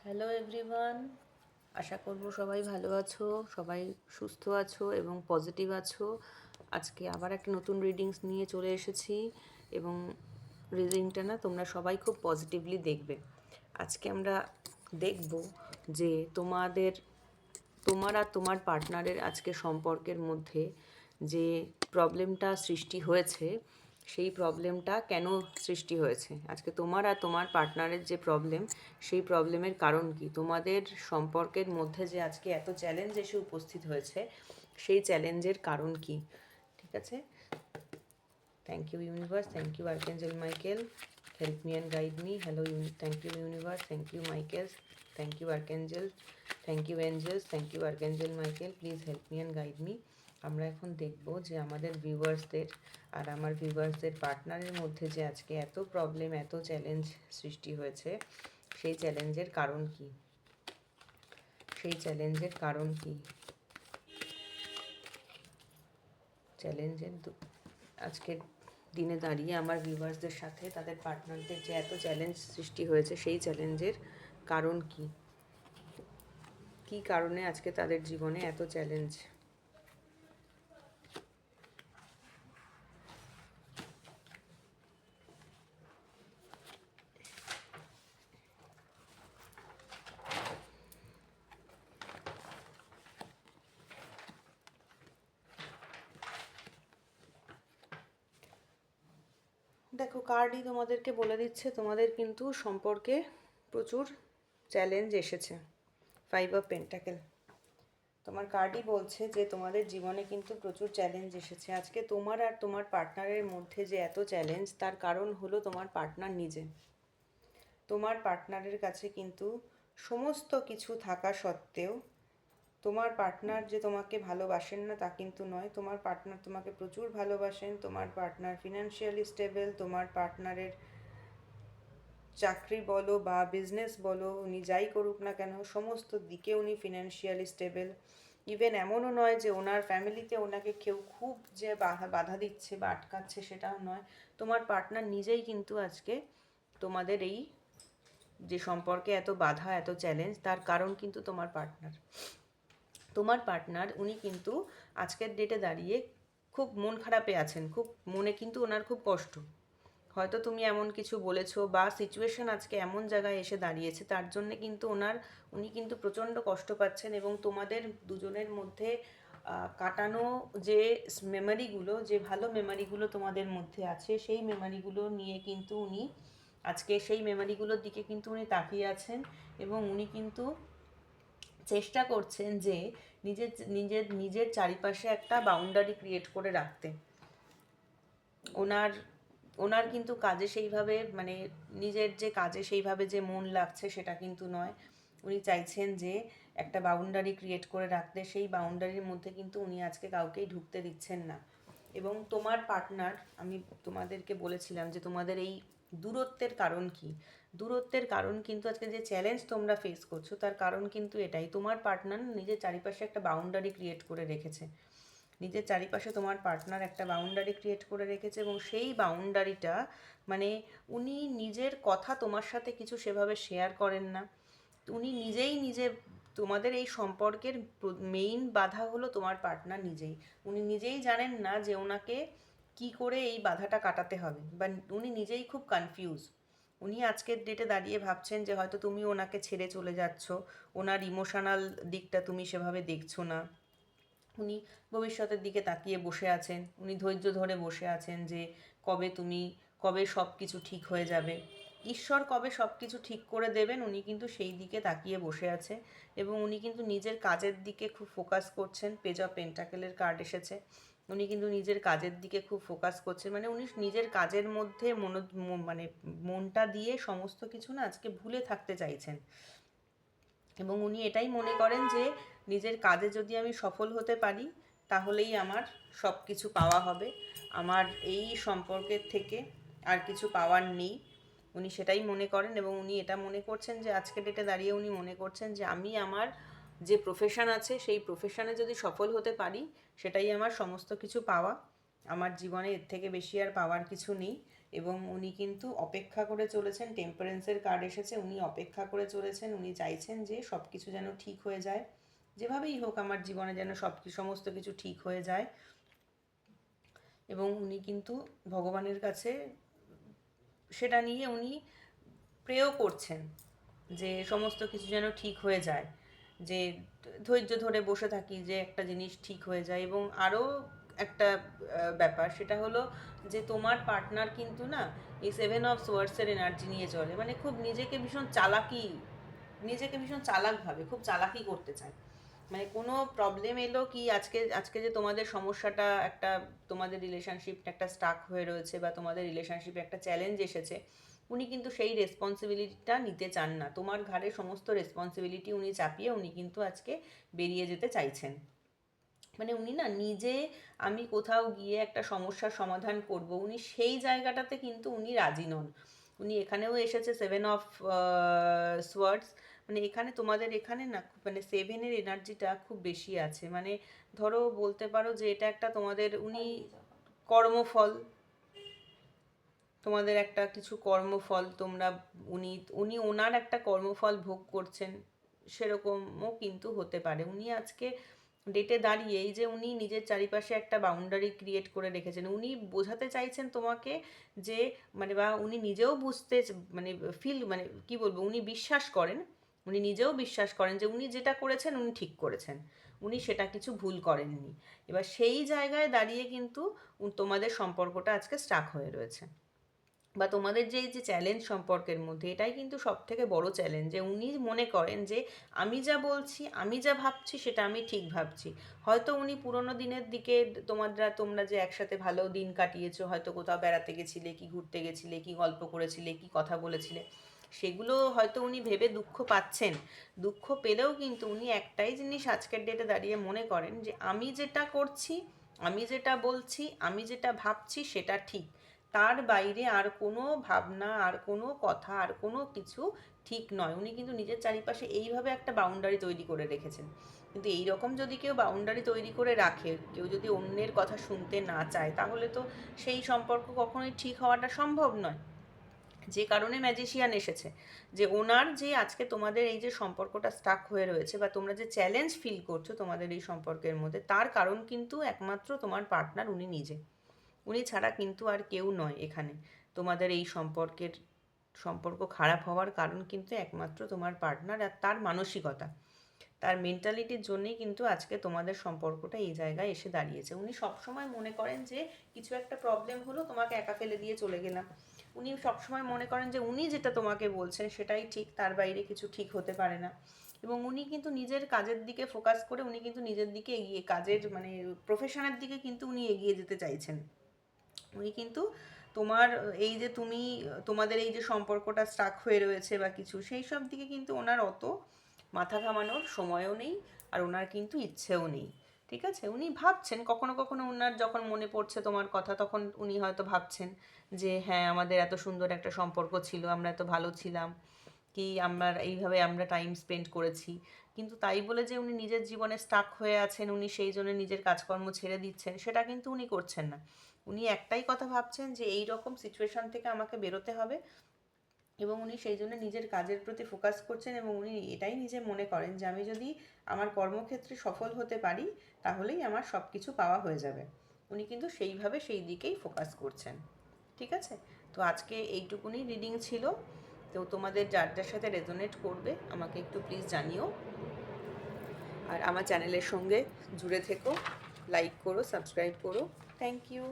Hello everyone, আশা করব সবাই ভালো আছো, সবাই সুস্থ আছো এবং পজিটিভ আছো। আজকে আবার একটা নতুন রিডিংস নিয়ে চলে এসেছি এবং রিডিংটা না তোমরা সবাই খুব পজিটিভলি দেখবে। আজকে আমরা দেখব যে তোমার আর তোমার পার্টনারের আজকে সম্পর্কের মধ্যে যে প্রবলেমটা সৃষ্টি হয়েছে, সেই প্রবলেমটা কেন সৃষ্টি হয়েছে। আজকে তোমার আর তোমার পার্টনারের যে প্রবলেম, সেই প্রবলেমের কারণ কি, তোমাদের সম্পর্কের মধ্যে যে আজকে এত চ্যালেঞ্জ এসে উপস্থিত হয়েছে, সেই চ্যালেঞ্জের কারণ কি। ঠিক আছে, thank you universe, thank you archangel Michael, help me and guide me. Hello thank you universe, thank you Michael, thank you archangel, thank you angels, thank you archangel Michael, please help me and guide me. আমরা এখন দেখব যে আমাদের ভিউয়ার্সদের আর আমার ভিউয়ার্সদের পার্টনারের মধ্যে যে আজকে এত প্রবলেম, এত চ্যালেঞ্জ সৃষ্টি হয়েছে, সেই চ্যালেঞ্জের কারণ কি, সেই চ্যালেঞ্জের কারণ কি, চ্যালেঞ্জের আজকের দিনে দাঁড়িয়ে আমার ভিউয়ার্সদের সাথে তাদের পার্টনারদের যে এত চ্যালেঞ্জ সৃষ্টি হয়েছে, সেই চ্যালেঞ্জের কারণ কি, কী কারণে আজকে তাদের জীবনে এত চ্যালেঞ্জ। দেখো, কার্ডই তোমাদেরকে বলে দিচ্ছে তোমাদের কিন্তু সম্পর্কে প্রচুর চ্যালেঞ্জ এসেছে। 5 অফ পেন্টাকেল, তোমার কার্ডই বলছে যে তোমাদের জীবনে কিন্তু প্রচুর চ্যালেঞ্জ এসেছে। আজকে তোমার আর তোমার পার্টনারের মধ্যে যে এত চ্যালেঞ্জ, তার কারণ হলো তোমার পার্টনার নিজে। তোমার পার্টনারের কাছে কিন্তু সমস্ত কিছু থাকা সত্ত্বেও তোমার পার্টনার যে তোমাকে ভালোবাসেন না তা কিন্তু নয়। তোমার পার্টনার তোমাকে প্রচুর ভালোবাসেন। তোমার পার্টনার ফিনান্সিয়ালি স্টেবল। তোমার পার্টনারের চাকরি বলো বা বিজনেস বলো, উনি যাই করুক না কেন, সমস্ত দিকে উনি ফিনান্সিয়ালি স্টেবল। ইভেন এমনও নয় যে ওনার ফ্যামিলিতে ওনাকে কেউ খুব যে বাধা দিচ্ছে বা আটকাচ্ছে, সেটাও নয়। তোমার পার্টনার নিজেই কিন্তু আজকে তোমাদের এই যে সম্পর্কে এত বাধা, এত চ্যালেঞ্জ, তার কারণ কিন্তু তোমার পার্টনার। তোমার পার্টনার উনি কিন্তু আজকের ডেটে দাঁড়িয়ে খুব মন খারাপে আছেন, খুব মনে কিন্তু ওনার খুব কষ্ট। হয়তো তুমি এমন কিছু বলেছো বা সিচুয়েশন আজকে এমন জায়গায় এসে দাঁড়িয়েছে, তার জন্যে কিন্তু উনি কিন্তু প্রচণ্ড কষ্ট পাচ্ছেন। এবং তোমাদের দুজনের মধ্যে কাটানো যে মেমারিগুলো, যে ভালো মেমারিগুলো তোমাদের মধ্যে আছে, সেই মেমারিগুলো নিয়ে কিন্তু উনি আজকে সেই মেমারিগুলোর দিকে কিন্তু উনি তাকিয়ে আছেন। এবং উনি কিন্তু চেষ্টা করছেন যে নিজের নিজের নিজের চারিপাশে একটা বাউন্ডারি ক্রিয়েট করে রাখতে। ওনার ওনার কিন্তু কাজে সেইভাবে, মানে নিজের যে কাজে সেইভাবে যে মন লাগছে সেটা কিন্তু নয়। উনি চাইছেন যে একটা বাউন্ডারি ক্রিয়েট করে রাখতে। সেই বাউন্ডারির মধ্যে কিন্তু উনি আজকে কাউকেই ঢুকতে দিচ্ছেন না। এবং তোমার পার্টনার, আমি তোমাদেরকে বলেছিলাম যে তোমাদের এই দূরত্বের কারণ কি। দূরত্বের কারণ কিন্তু আজকে যে চ্যালেঞ্জ তোমরা ফেস করছো, তার কারণ কিন্তু এটাই। তোমার পার্টনার নিজের চারিপাশে একটা বাউন্ডারি ক্রিয়েট করে রেখেছে। নিজের চারিপাশে তোমার পার্টনার একটা বাউন্ডারি ক্রিয়েট করে রেখেছে এবং সেই বাউন্ডারিটা, মানে উনি নিজের কথা তোমার সাথে কিছু সেভাবে শেয়ার করেন না। উনি নিজে তোমাদের এই সম্পর্কের মেইন বাধা হলো তোমার পার্টনার নিজেই। উনি নিজেই জানেন না যে ওনাকে কি করে এই বাধাটা কাটাতে হবে, বা উনি নিজেই খুব কনফিউজ। উনি আজকের ডেটে দাঁড়িয়ে ভাবছেন যে হয়তো তুমি ওনাকে ছেড়ে চলে যাচ্ছ, ওনার ইমোশনাল দিকটা তুমি সেভাবে দেখছো না। উনি ভবিষ্যতের দিকে তাকিয়ে বসে আছেন। উনি ধৈর্য ধরে বসে আছেন যে কবে সব কিছু ঠিক হয়ে যাবে, ঈশ্বর কবে সব কিছু ঠিক করে দেবেন, উনি কিন্তু সেই দিকে তাকিয়ে বসে আছে। এবং উনি কিন্তু নিজের কাজের দিকে খুব ফোকাস করছেন। পেজ অফ পেন্টাকেলের কার্ড এসেছে। উনি কিন্তু নিজের কাজের দিকে খুব ফোকাস করছেন, মানে উনি নিজের কাজের মধ্যে মানে মনটা দিয়ে সমস্ত কিছু না আজকে ভুলে থাকতে চাইছেন। এবং উনি এটাই মনে করেন যে নিজের কাজে যদি আমি সফল হতে পারি, তাহলেই আমার সব কিছু পাওয়া হবে। আমার এই সম্পর্কের থেকে আর কিছু পাওয়ার নেই। উনি সেটাই মনে করেন এবং উনি এটা মনে করছেন যে আজকের ডেটে দাঁড়িয়ে উনি মনে করছেন যে আমি আমার যে প্রফেশন আছে, সেই প্রফেশনে যদি সফল হতে পারি, সেটাই আমার সমস্ত কিছু পাওয়া। আমার জীবনে এর থেকে বেশি আর পাওয়ার কিছু নেই। এবং উনি কিন্তু অপেক্ষা করে চলেছেন, টেম্পারেন্সের কার্ড এসেছে, উনি অপেক্ষা করে চলেছেন, উনি চাইছেন যে সব কিছু যেন ঠিক হয়ে যায়, যেভাবেই হোক আমার জীবনে যেন সমস্ত কিছু ঠিক হয়ে যায়। এবং উনি কিন্তু ভগবানের কাছে সেটা নিয়ে উনি প্রেও করছেন যে সমস্ত কিছু যেন ঠিক হয়ে যায়, যে ধৈর্য ধরে বসে থাকি যে একটা জিনিস ঠিক হয়ে যায়। এবং আরও একটা ব্যাপার, সেটা হলো যে তোমার পার্টনার কিন্তু না এই 7 অফ সোয়ার্ডসের এনার্জি নিয়ে চলে, মানে খুব নিজেকে ভীষণ চালাক ভাবে, খুব চালাকি করতে চায়। মানে কোনো প্রবলেম এলো কি, আজকে আজকে যে তোমাদের সমস্যাটা একটা, তোমাদের রিলেশনশিপটা একটা স্টাক হয়ে রয়েছে বা তোমাদের রিলেশনশিপে একটা চ্যালেঞ্জ এসেছে, উনি কিন্তু সেই রেসপন্সিবিলিটিটা নিতে চান না, তোমার ঘাড়ে সমস্ত রেসপন্সিবিলিটি উনি চাপিয়ে উনি কিন্তু আজকে বেরিয়ে যেতে চাইছেন। মানে উনি না নিজে, আমি কোথাও গিয়ে একটা সমস্যার সমাধান করব, উনি সেই জায়গাটাতে কিন্তু উনি রাজি নন। উনি এখানেও এসেছে 7 অফ সোয়ার্ডস, মানে এখানে তোমাদের এখানে না মানে 7-এর এনার্জিটা খুব বেশি আছে। মানে ধরো বলতে পারো যে এটা একটা তোমাদের, উনি কর্মফল, তোমাদের একটা কিছু কর্মফল তোমরা, উনি উনি ওনার একটা কর্মফল ভোগ করছেন, সেরকমও কিন্তু হতে পারে। উনি আজকে ডেটে দাঁড়িয়ে এই যে উনি নিজের চারিপাশে একটা বাউন্ডারি ক্রিয়েট করে রেখেছেন, উনি বোঝাতে চাইছেন তোমাকে যে মানে, বা উনি নিজেও মানে মানে কি বলবো, উনি বিশ্বাস করেন, উনি নিজেও বিশ্বাস করেন যে উনি যেটা করেছেন উনি ঠিক করেছেন, উনি সেটা কিছু ভুল করেননি। এবার সেই জায়গায় দাঁড়িয়ে কিন্তু তোমাদের সম্পর্কটা আজকে স্টাক হয়ে রয়েছে, বা তোমাদের যে এই যে চ্যালেঞ্জ সম্পর্কের মধ্যে, এটাই কিন্তু সব থেকে বড় চ্যালেঞ্জ, যে উনি মনে করেন যে আমি যা বলছি, আমি যা ভাবছি সেটা আমি ঠিক ভাবছি। হয়তো উনি পুরোনো দিনের দিকে, তোমরা যে একসাথে ভালো দিন কাটিয়েছো, হয়তো কোথাও বেড়াতে গেছিলে, কি ঘুরতে গেছিলে, কি গল্প করেছিলে, কি কথা বলেছিলে, সেগুলো হয়তো উনি ভেবে দুঃখ পাচ্ছেন। দুঃখ পেলেও কিন্তু উনি একটাই জিনিস আজকের ডেটে দাঁড়িয়ে মনে করেন যে আমি যেটা করছি, আমি যেটা বলছি, আমি যেটা ভাবছি সেটা ঠিক, তার বাইরে আর কোনো ভাবনা, আর কোনো কথা, আর কোনো কিছু ঠিক নয়। উনি কিন্তু নিজের চারিপাশে এইভাবে একটা বাউন্ডারি তৈরি করে রেখেছেন। কিন্তু এই রকম যদি কেউ বাউন্ডারি তৈরি করে রাখে, কেউ যদি অন্যের কথা শুনতে না চায়, তাহলে তো সেই সম্পর্ক কখনোই ঠিক হওয়াটা সম্ভব নয়। যে কারণে ম্যাজিশিয়ান এসেছে, যে ওনার যে আজকে তোমাদের এই যে সম্পর্কটা স্টাক হয়ে রয়েছে, বা তোমরা যে চ্যালেঞ্জ ফিল করছো তোমাদের এই সম্পর্কের মধ্যে, তার কারণ কিন্তু একমাত্র তোমার পার্টনার, উনি নিজে। উনি ছাড়া কিন্তু আর কেউ নয় এখানে। তোমাদের এই সম্পর্ক খারাপ হওয়ার কারণ কিন্তু একমাত্র তোমার পার্টনার আর তার মানসিকতা, তার মেন্টালিটির জন্যই কিন্তু আজকে তোমাদের সম্পর্কটা এই জায়গায় এসে দাঁড়িয়েছে। উনি সবসময় মনে করেন যে কিছু একটা প্রবলেম হলো, তোমাকে একা ফেলে দিয়ে চলে গেলাম। উনি সবসময় মনে করেন যে উনি যেটা তোমাকে বলছেন সেটাই ঠিক, তার বাইরে কিছু ঠিক হতে পারে না। এবং উনি কিন্তু নিজের কাজের দিকে ফোকাস করে, উনি কিন্তু নিজের দিকে এগিয়ে, কাজের মানে প্রফেশনের দিকে কিন্তু উনি এগিয়ে যেতে চাইছেন। উনি কিন্তু তোমার এই যে তোমাদের এই যে সম্পর্কটা স্টাক হয়ে রয়েছে বা কিছু, সেই সব দিকে কিন্তু ওনার অত মাথা ঘামানোর সময়ও নেই, আর ওনার কিন্তু ইচ্ছেও নেই। ঠিক আছে, উনি ভাবছেন কখনো কখনো, ওনার যখন মনে পড়ছে তোমার কথা, তখন উনি হয়তো ভাবছেন যে হ্যাঁ, আমাদের এত সুন্দর একটা সম্পর্ক ছিল, আমরা এত ভালো ছিলাম, কি আমরা এইভাবে আমরা টাইম স্পেন্ড করেছি। কিন্তু তাই বলে যে উনি নিজের জীবনে স্টাক হয়ে আছেন, উনি সেই জন্য নিজের কাজকর্ম ছেড়ে দিচ্ছেন, সেটা কিন্তু উনি করছেন না। উনি একটাই কথা ভাবছেন যে এই রকম সিচুয়েশন থেকে আমাকে বেরোতে হবে, এবং উনি সেই জন্য নিজের কাজের প্রতি ফোকাস করছেন। এবং উনি এটাই নিজে মনে করেন যে আমি যদি আমার কর্মক্ষেত্রে সফল হতে পারি, তাহলেই আমার সব কিছু পাওয়া হয়ে যাবে। উনি কিন্তু সেইভাবে সেই দিকেই ফোকাস করছেন। ঠিক আছে, তো আজকে এইটুকুনি রিডিং ছিল। তো তোমাদের যার যার সাথে রেজোনেট করবে আমাকে একটু প্লিজ জানিও, আর আমার চ্যানেলের সঙ্গে জুড়ে থেকো, লাইক করো, সাবস্ক্রাইব করো। Thank you.